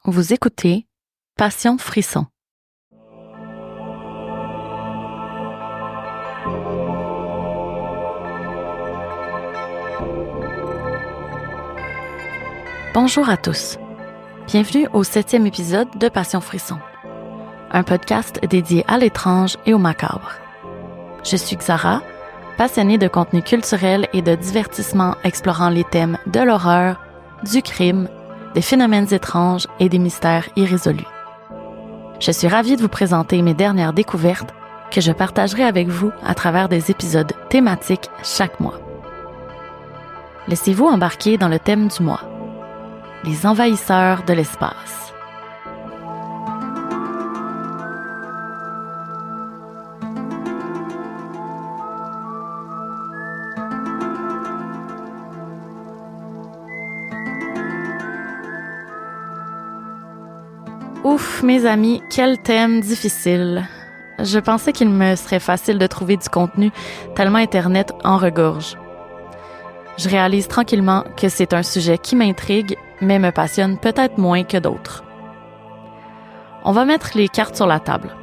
Vous écoutez Passion Frisson. Bonjour à tous. Bienvenue au 7e épisode de Passion Frisson, un podcast dédié à l'étrange et au macabre. Je suis Xara, passionnée de contenu culturel et de divertissement explorant les thèmes de l'horreur, du crime, des phénomènes étranges et des mystères irrésolus. Je suis ravie de vous présenter mes dernières découvertes que je partagerai avec vous à travers des épisodes thématiques chaque mois. Laissez-vous embarquer dans le thème du mois, les envahisseurs de l'espace. Ouf, mes amis, quel thème difficile. Je pensais qu'il me serait facile de trouver du contenu tellement Internet en regorge. Je réalise tranquillement que c'est un sujet qui m'intrigue, mais me passionne peut-être moins que d'autres. On va mettre les cartes sur la table.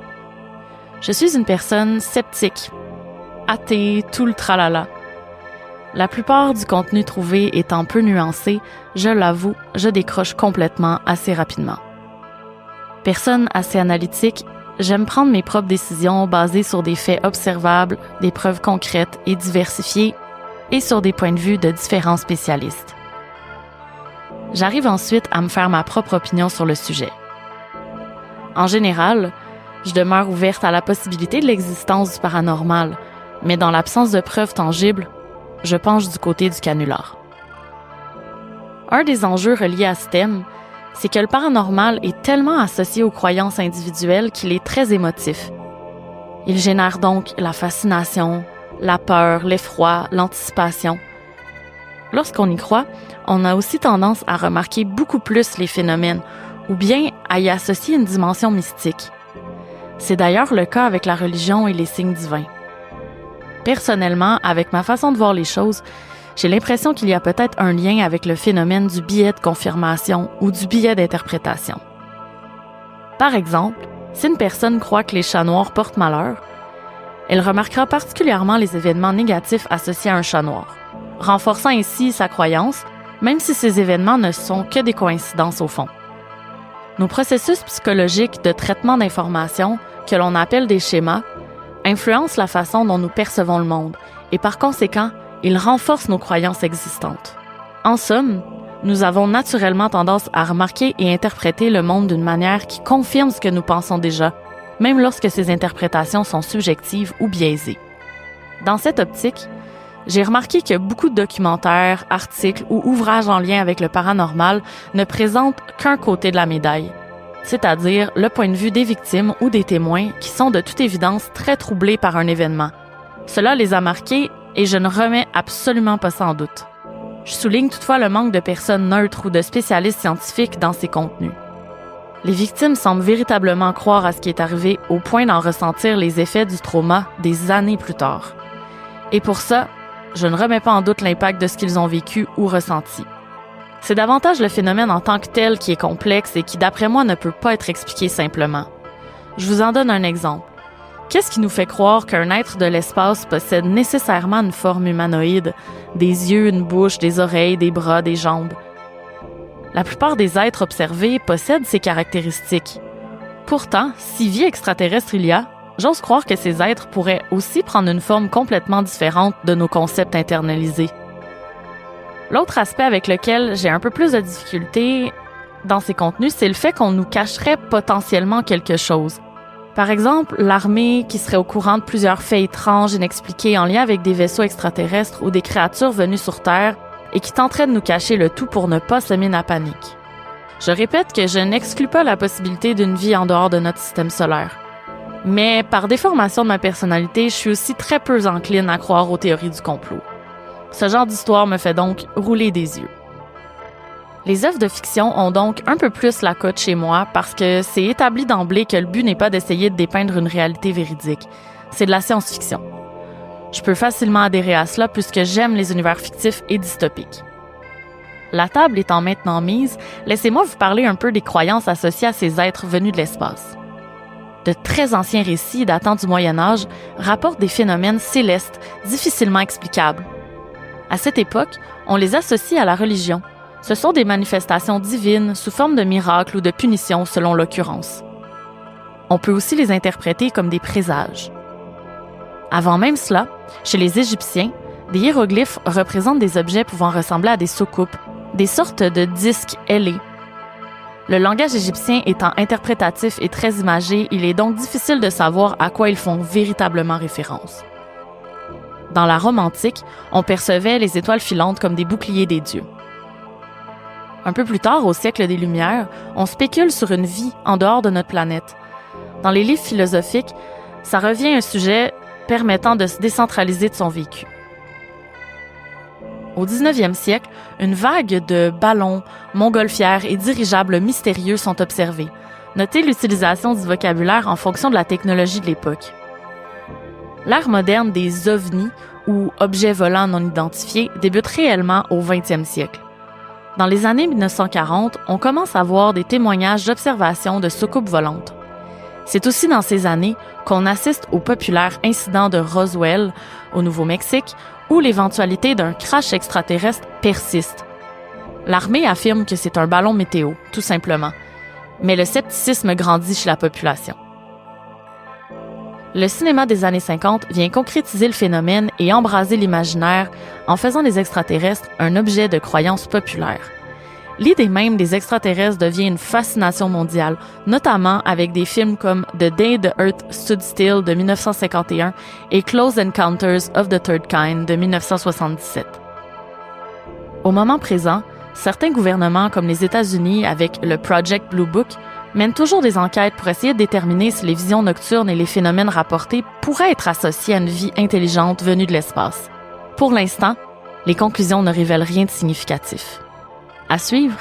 Je suis une personne sceptique, athée, tout le tralala. La plupart du contenu trouvé étant peu nuancé, je l'avoue, je décroche complètement assez rapidement. Personne assez analytique, j'aime prendre mes propres décisions basées sur des faits observables, des preuves concrètes et diversifiées, et sur des points de vue de différents spécialistes. J'arrive ensuite à me faire ma propre opinion sur le sujet. En général, je demeure ouverte à la possibilité de l'existence du paranormal, mais dans l'absence de preuves tangibles, je penche du côté du canular. Un des enjeux reliés à ce thème, c'est que le paranormal est tellement associé aux croyances individuelles qu'il est très émotif. Il génère donc la fascination, la peur, l'effroi, l'anticipation. Lorsqu'on y croit, on a aussi tendance à remarquer beaucoup plus les phénomènes, ou bien à y associer une dimension mystique. C'est d'ailleurs le cas avec la religion et les signes divins. Personnellement, avec ma façon de voir les choses, j'ai l'impression qu'il y a peut-être un lien avec le phénomène du biais de confirmation ou du biais d'interprétation. Par exemple, si une personne croit que les chats noirs portent malheur, elle remarquera particulièrement les événements négatifs associés à un chat noir, renforçant ainsi sa croyance, même si ces événements ne sont que des coïncidences au fond. Nos processus psychologiques de traitement d'informations, que l'on appelle des schémas, influencent la façon dont nous percevons le monde et par conséquent, ils renforcent nos croyances existantes. En somme, nous avons naturellement tendance à remarquer et interpréter le monde d'une manière qui confirme ce que nous pensons déjà, même lorsque ces interprétations sont subjectives ou biaisées. Dans cette optique, j'ai remarqué que beaucoup de documentaires, articles ou ouvrages en lien avec le paranormal ne présentent qu'un côté de la médaille, c'est-à-dire le point de vue des victimes ou des témoins qui sont de toute évidence très troublés par un événement. Cela les a marqués et je ne remets absolument pas ça en doute. Je souligne toutefois le manque de personnes neutres ou de spécialistes scientifiques dans ces contenus. Les victimes semblent véritablement croire à ce qui est arrivé au point d'en ressentir les effets du trauma des années plus tard. Et pour ça, je ne remets pas en doute l'impact de ce qu'ils ont vécu ou ressenti. C'est davantage le phénomène en tant que tel qui est complexe et qui, d'après moi, ne peut pas être expliqué simplement. Je vous en donne un exemple. Qu'est-ce qui nous fait croire qu'un être de l'espace possède nécessairement une forme humanoïde, des yeux, une bouche, des oreilles, des bras, des jambes? La plupart des êtres observés possèdent ces caractéristiques. Pourtant, si vie extraterrestre il y a, j'ose croire que ces êtres pourraient aussi prendre une forme complètement différente de nos concepts internalisés. L'autre aspect avec lequel j'ai un peu plus de difficulté dans ces contenus, c'est le fait qu'on nous cacherait potentiellement quelque chose. Par exemple, l'armée qui serait au courant de plusieurs faits étranges, inexpliqués en lien avec des vaisseaux extraterrestres ou des créatures venues sur Terre et qui tenteraient de nous cacher le tout pour ne pas semer la panique. Je répète que je n'exclus pas la possibilité d'une vie en dehors de notre système solaire. Mais par déformation de ma personnalité, je suis aussi très peu encline à croire aux théories du complot. Ce genre d'histoire me fait donc rouler des yeux. Les œuvres de fiction ont donc un peu plus la cote chez moi parce que c'est établi d'emblée que le but n'est pas d'essayer de dépeindre une réalité véridique. C'est de la science-fiction. Je peux facilement adhérer à cela puisque j'aime les univers fictifs et dystopiques. La table étant maintenant mise, laissez-moi vous parler un peu des croyances associées à ces êtres venus de l'espace. De très anciens récits datant du Moyen Âge rapportent des phénomènes célestes difficilement explicables. À cette époque, on les associe à la religion. Ce sont des manifestations divines sous forme de miracles ou de punitions selon l'occurrence. On peut aussi les interpréter comme des présages. Avant même cela, chez les Égyptiens, des hiéroglyphes représentent des objets pouvant ressembler à des soucoupes, des sortes de disques ailés. Le langage égyptien étant interprétatif et très imagé, il est donc difficile de savoir à quoi ils font véritablement référence. Dans la Rome antique, on percevait les étoiles filantes comme des boucliers des dieux. Un peu plus tard, au siècle des Lumières, on spécule sur une vie en dehors de notre planète. Dans les livres philosophiques, ça revient à un sujet permettant de se décentraliser de son vécu. Au 19e siècle, une vague de ballons, montgolfières et dirigeables mystérieux sont observés. Notez l'utilisation du vocabulaire en fonction de la technologie de l'époque. L'ère moderne des ovnis, ou objets volants non identifiés, débute réellement au 20e siècle. Dans les années 1940, on commence à voir des témoignages d'observations de soucoupes volantes. C'est aussi dans ces années qu'on assiste au populaire incident de Roswell, au Nouveau-Mexique, où l'éventualité d'un crash extraterrestre persiste. L'armée affirme que c'est un ballon météo, tout simplement, mais le scepticisme grandit chez la population. Le cinéma des années 50 vient concrétiser le phénomène et embraser l'imaginaire en faisant des extraterrestres un objet de croyance populaire. L'idée même des extraterrestres devient une fascination mondiale, notamment avec des films comme The Day the Earth Stood Still de 1951 et Close Encounters of the Third Kind de 1977. Au moment présent, certains gouvernements comme les États-Unis avec le Project Blue Book mènent toujours des enquêtes pour essayer de déterminer si les visions nocturnes et les phénomènes rapportés pourraient être associés à une vie intelligente venue de l'espace. Pour l'instant, les conclusions ne révèlent rien de significatif. À suivre.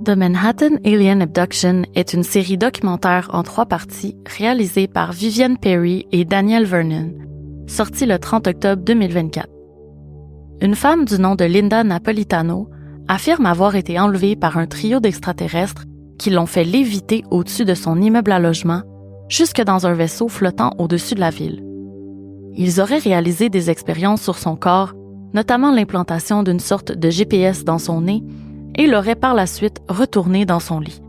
The Manhattan Alien Abduction est une série documentaire en 3 parties réalisée par Vivienne Perry et Daniel Vernon, sortie le 30 octobre 2024. Une femme du nom de Linda Napolitano affirme avoir été enlevée par un trio d'extraterrestres qui l'ont fait léviter au-dessus de son immeuble à logement, jusque dans un vaisseau flottant au-dessus de la ville. Ils auraient réalisé des expériences sur son corps, notamment l'implantation d'une sorte de GPS dans son nez, et l'auraient par la suite retourné dans son lit.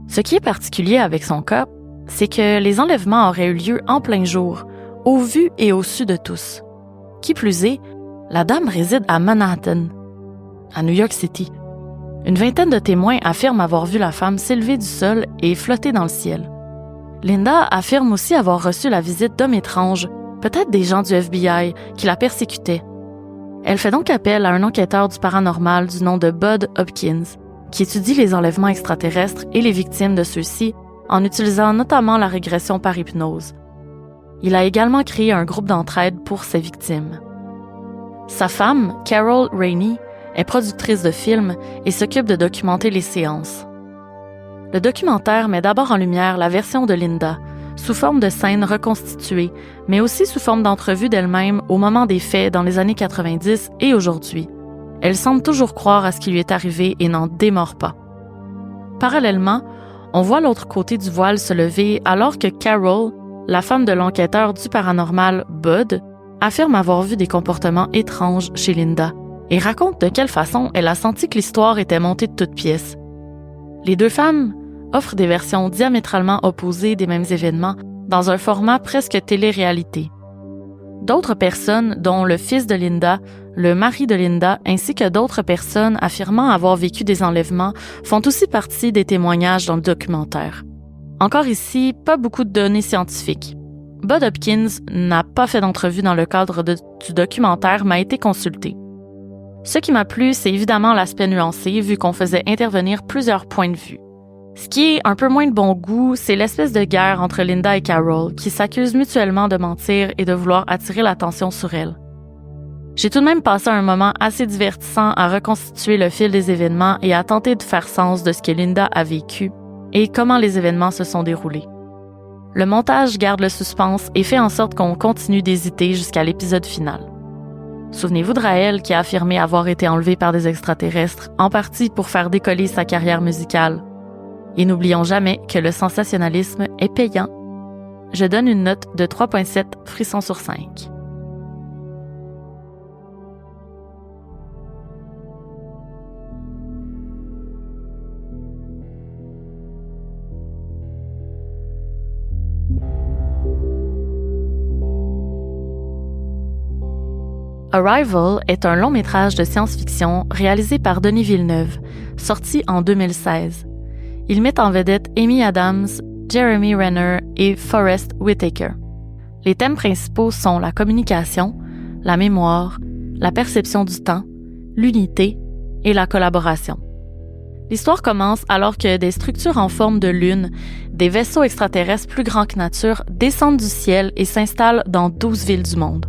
Ce qui est particulier avec son cas, c'est que les enlèvements auraient eu lieu en plein jour, au vu et au su de tous. Qui plus est, la dame réside à Manhattan, à New York City. Une vingtaine de témoins affirment avoir vu la femme s'élever du sol et flotter dans le ciel. Linda affirme aussi avoir reçu la visite d'hommes étranges, peut-être des gens du FBI, qui la persécutaient. Elle fait donc appel à un enquêteur du paranormal du nom de Bud Hopkins, qui étudie les enlèvements extraterrestres et les victimes de ceux-ci en utilisant notamment la régression par hypnose. Il a également créé un groupe d'entraide pour ses victimes. Sa femme, Carol Rainey, est productrice de films et s'occupe de documenter les séances. Le documentaire met d'abord en lumière la version de Linda, sous forme de scènes reconstituées, mais aussi sous forme d'entrevues d'elle-même au moment des faits dans les années 90 et aujourd'hui. Elle semble toujours croire à ce qui lui est arrivé et n'en démord pas. Parallèlement, on voit l'autre côté du voile se lever alors que Carol, la femme de l'enquêteur du paranormal Bud, affirme avoir vu des comportements étranges chez Linda et raconte de quelle façon elle a senti que l'histoire était montée de toutes pièces. Les deux femmes offrent des versions diamétralement opposées des mêmes événements dans un format presque télé-réalité. D'autres personnes, dont le fils de Linda, le mari de Linda, ainsi que d'autres personnes affirmant avoir vécu des enlèvements, font aussi partie des témoignages dans le documentaire. Encore ici, pas beaucoup de données scientifiques. Bud Hopkins n'a pas fait d'entrevue dans le cadre du documentaire, mais a été consulté. Ce qui m'a plu, c'est évidemment l'aspect nuancé, vu qu'on faisait intervenir plusieurs points de vue. Ce qui est un peu moins de bon goût, c'est l'espèce de guerre entre Linda et Carol, qui s'accusent mutuellement de mentir et de vouloir attirer l'attention sur elle. J'ai tout de même passé un moment assez divertissant à reconstituer le fil des événements et à tenter de faire sens de ce que Linda a vécu, et comment les événements se sont déroulés. Le montage garde le suspense et fait en sorte qu'on continue d'hésiter jusqu'à l'épisode final. Souvenez-vous de Raël qui a affirmé avoir été enlevé par des extraterrestres, en partie pour faire décoller sa carrière musicale. Et n'oublions jamais que le sensationnalisme est payant. Je donne une note de 3,7 frissons sur 5. Arrival est un long-métrage de science-fiction réalisé par Denis Villeneuve, sorti en 2016. Il met en vedette Amy Adams, Jeremy Renner et Forest Whitaker. Les thèmes principaux sont la communication, la mémoire, la perception du temps, l'unité et la collaboration. L'histoire commence alors que des structures en forme de lune, des vaisseaux extraterrestres plus grands que nature, descendent du ciel et s'installent dans 12 villes du monde.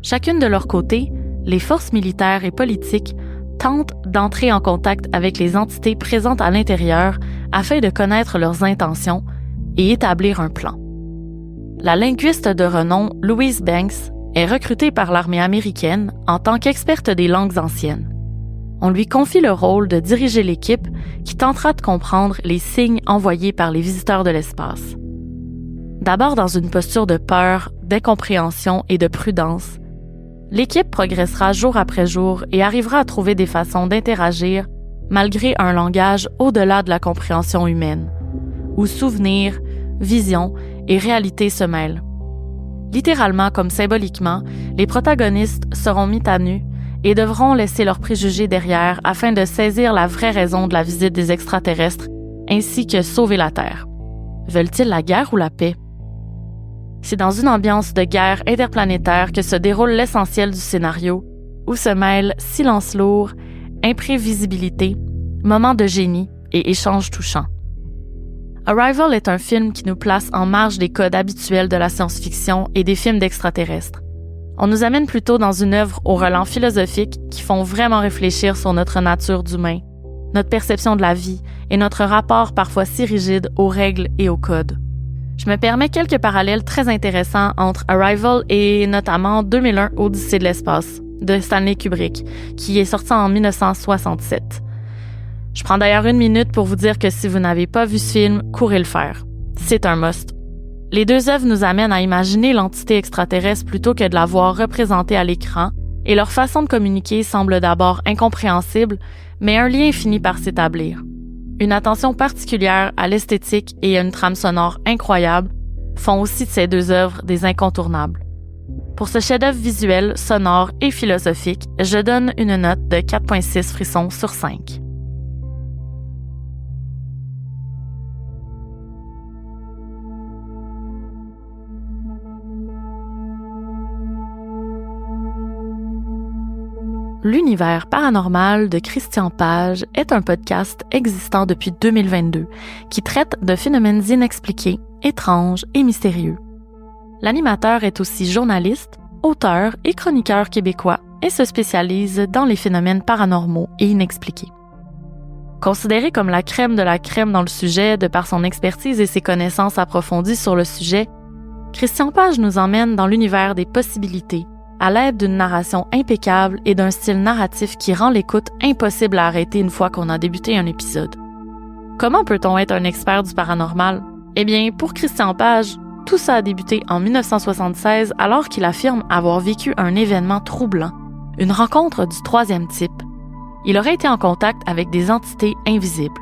Chacune de leur côté, les forces militaires et politiques tentent d'entrer en contact avec les entités présentes à l'intérieur afin de connaître leurs intentions et établir un plan. La linguiste de renom Louise Banks est recrutée par l'armée américaine en tant qu'experte des langues anciennes. On lui confie le rôle de diriger l'équipe qui tentera de comprendre les signes envoyés par les visiteurs de l'espace. D'abord dans une posture de peur, d'incompréhension et de prudence, l'équipe progressera jour après jour et arrivera à trouver des façons d'interagir malgré un langage au-delà de la compréhension humaine, où souvenirs, visions et réalité se mêlent. Littéralement comme symboliquement, les protagonistes seront mis à nu et devront laisser leurs préjugés derrière afin de saisir la vraie raison de la visite des extraterrestres ainsi que sauver la Terre. Veulent-ils la guerre ou la paix? C'est dans une ambiance de guerre interplanétaire que se déroule l'essentiel du scénario, où se mêlent silence lourd, imprévisibilité, moments de génie et échanges touchants. Arrival est un film qui nous place en marge des codes habituels de la science-fiction et des films d'extraterrestres. On nous amène plutôt dans une œuvre au relent philosophique qui font vraiment réfléchir sur notre nature d'humain, notre perception de la vie et notre rapport parfois si rigide aux règles et aux codes. Je me permets quelques parallèles très intéressants entre Arrival et notamment 2001 Odyssée de l'espace de Stanley Kubrick, qui est sorti en 1967. Je prends d'ailleurs 1 minute pour vous dire que si vous n'avez pas vu ce film, courez le faire. C'est un must. Les deux œuvres nous amènent à imaginer l'entité extraterrestre plutôt que de la voir représentée à l'écran, et leur façon de communiquer semble d'abord incompréhensible, mais un lien finit par s'établir. Une attention particulière à l'esthétique et à une trame sonore incroyable font aussi de ces deux œuvres des incontournables. Pour ce chef-d'œuvre visuel, sonore et philosophique, je donne une note de 4,6 frissons sur 5. L'univers paranormal de Christian Page est un podcast existant depuis 2022 qui traite de phénomènes inexpliqués, étranges et mystérieux. L'animateur est aussi journaliste, auteur et chroniqueur québécois et se spécialise dans les phénomènes paranormaux et inexpliqués. Considéré comme la crème de la crème dans le sujet de par son expertise et ses connaissances approfondies sur le sujet, Christian Page nous emmène dans l'univers des possibilités à l'aide d'une narration impeccable et d'un style narratif qui rend l'écoute impossible à arrêter une fois qu'on a débuté un épisode. Comment peut-on être un expert du paranormal? Eh bien, pour Christian Page, tout ça a débuté en 1976 alors qu'il affirme avoir vécu un événement troublant, une rencontre du 3e type. Il aurait été en contact avec des entités invisibles.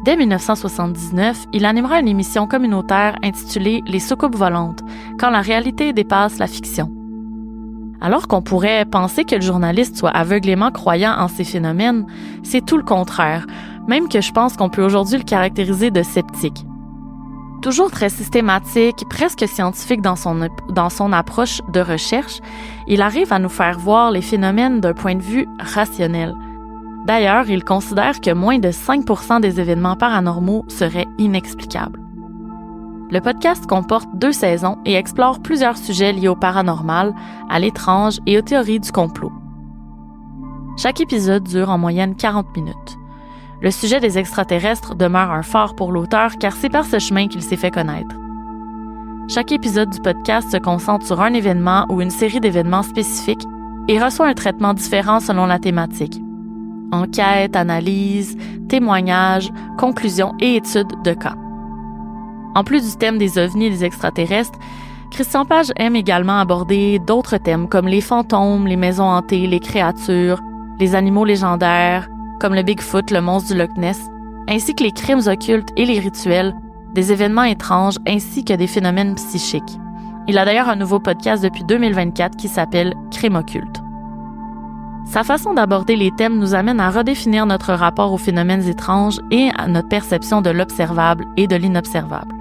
Dès 1979, il animera une émission communautaire intitulée « Les soucoupes volantes », quand la réalité dépasse la fiction. Alors qu'on pourrait penser que le journaliste soit aveuglément croyant en ces phénomènes, c'est tout le contraire, même que je pense qu'on peut aujourd'hui le caractériser de sceptique. Toujours très systématique, presque scientifique dans son approche de recherche, il arrive à nous faire voir les phénomènes d'un point de vue rationnel. D'ailleurs, il considère que moins de 5% des événements paranormaux seraient inexplicables. Le podcast comporte 2 saisons et explore plusieurs sujets liés au paranormal, à l'étrange et aux théories du complot. Chaque épisode dure en moyenne 40 minutes. Le sujet des extraterrestres demeure un phare pour l'auteur car c'est par ce chemin qu'il s'est fait connaître. Chaque épisode du podcast se concentre sur un événement ou une série d'événements spécifiques et reçoit un traitement différent selon la thématique. Enquête, analyse, témoignages, conclusions et études de cas. En plus du thème des ovnis et des extraterrestres, Christian Page aime également aborder d'autres thèmes comme les fantômes, les maisons hantées, les créatures, les animaux légendaires, comme le Bigfoot, le monstre du Loch Ness, ainsi que les crimes occultes et les rituels, des événements étranges ainsi que des phénomènes psychiques. Il a d'ailleurs un nouveau podcast depuis 2024 qui s'appelle Crimes occultes. Sa façon d'aborder les thèmes nous amène à redéfinir notre rapport aux phénomènes étranges et à notre perception de l'observable et de l'inobservable.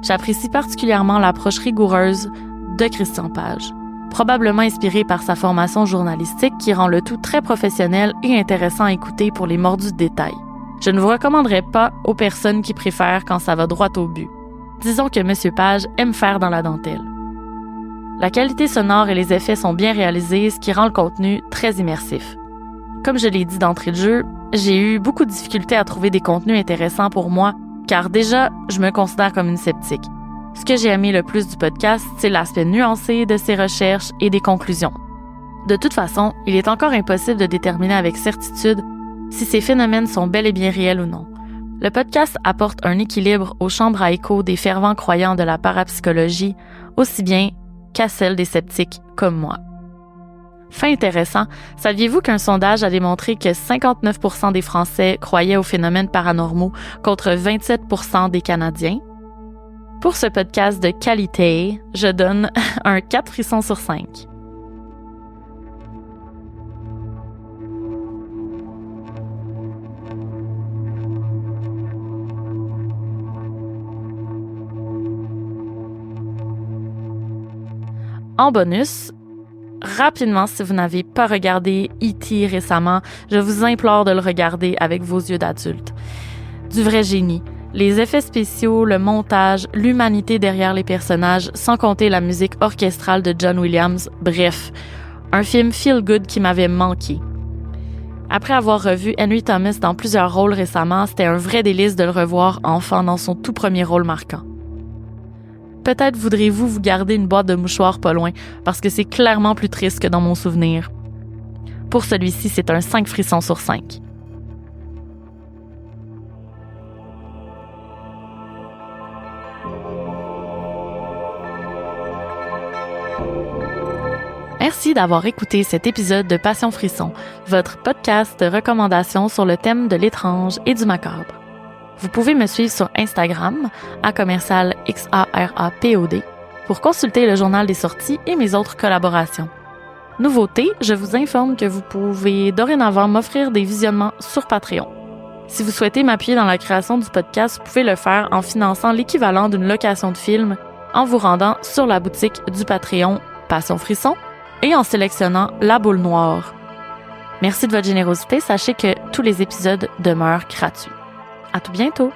J'apprécie particulièrement l'approche rigoureuse de Christian Page, probablement inspiré par sa formation journalistique qui rend le tout très professionnel et intéressant à écouter pour les mordus de détails. Je ne vous recommanderais pas aux personnes qui préfèrent quand ça va droit au but. Disons que M. Page aime faire dans la dentelle. La qualité sonore et les effets sont bien réalisés, ce qui rend le contenu très immersif. Comme je l'ai dit d'entrée de jeu, j'ai eu beaucoup de difficultés à trouver des contenus intéressants pour moi, car déjà, je me considère comme une sceptique. Ce que j'ai aimé le plus du podcast, c'est l'aspect nuancé de ses recherches et des conclusions. De toute façon, il est encore impossible de déterminer avec certitude si ces phénomènes sont bel et bien réels ou non. Le podcast apporte un équilibre aux chambres à écho des fervents croyants de la parapsychologie, aussi bien qu'à celle des sceptiques comme moi. Fait intéressant, saviez-vous qu'un sondage a démontré que 59% des Français croyaient aux phénomènes paranormaux contre 27% des Canadiens? Pour ce podcast de qualité, je donne un 4 frissons sur 5. En bonus, rapidement, si vous n'avez pas regardé E.T. récemment, je vous implore de le regarder avec vos yeux d'adulte. Du vrai génie. Les effets spéciaux, le montage, l'humanité derrière les personnages, sans compter la musique orchestrale de John Williams. Bref, un film feel-good qui m'avait manqué. Après avoir revu Henry Thomas dans plusieurs rôles récemment, c'était un vrai délice de le revoir enfant dans son tout premier rôle marquant. Peut-être voudrez-vous vous garder une boîte de mouchoirs pas loin, parce que c'est clairement plus triste que dans mon souvenir. Pour celui-ci, c'est un 5 frissons sur 5. Merci d'avoir écouté cet épisode de Passion Frisson, votre podcast de recommandations sur le thème de l'étrange et du macabre. Vous pouvez me suivre sur Instagram, @XARAPOD, pour consulter le journal des sorties et mes autres collaborations. Nouveauté, je vous informe que vous pouvez dorénavant m'offrir des visionnements sur Patreon. Si vous souhaitez m'appuyer dans la création du podcast, vous pouvez le faire en finançant l'équivalent d'une location de film en vous rendant sur la boutique du Patreon Passion Frisson et en sélectionnant la boule noire. Merci de votre générosité. Sachez que tous les épisodes demeurent gratuits. À tout bientôt!